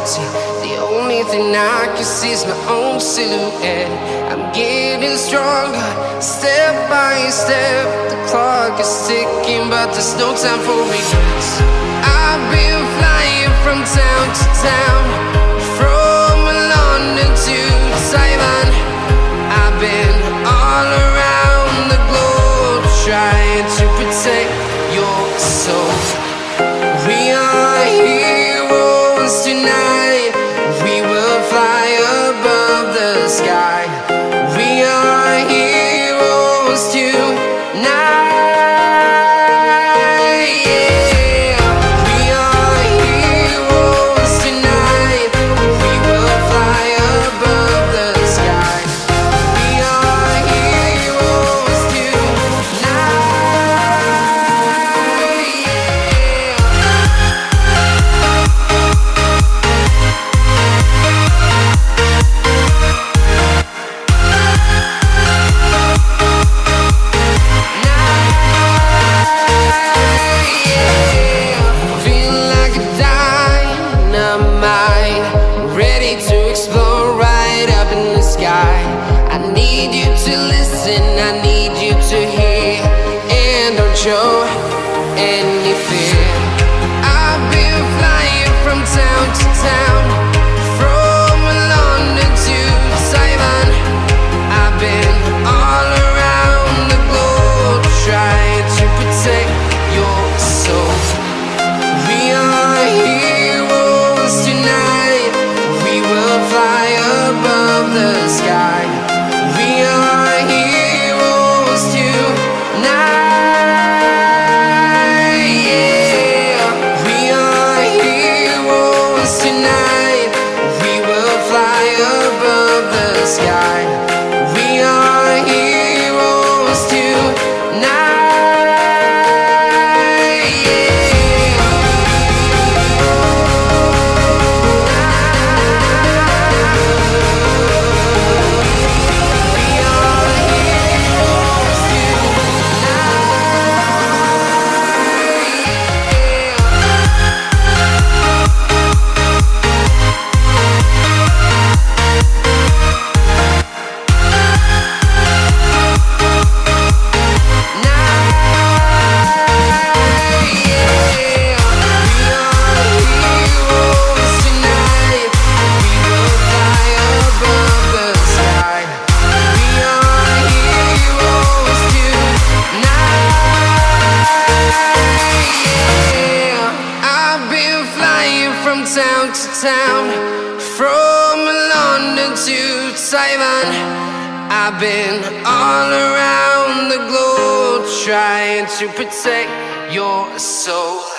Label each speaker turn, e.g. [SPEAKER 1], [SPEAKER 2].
[SPEAKER 1] empty. The only thing I can see is my own silhouette. I'm getting stronger, step by step. The clock is ticking, but there's no time for regrets. I've been flying from town to town, from London to Taiwan. I've been all around the globe, trying to protect your soul. We are heroes tonight. We will fly above the sky. We are heroes tonight. Yeah. We are heroes tonight. We will fly above the sky. We are heroes tonight. To explore right up in the sky. I need you to listen, I need you to hear, and don't show any fear. I've been flying from town to town, from London to Taiwan. I've been all around the globe, trying to protect your soul. We are heroes tonight. We will fly above the sky. We are heroes tonight. Yeah. We are heroes tonight. We will fly above the sky. We are heroes tonight. From town to town, from London to Taiwan. I've been all around the globe, trying to protect your soul.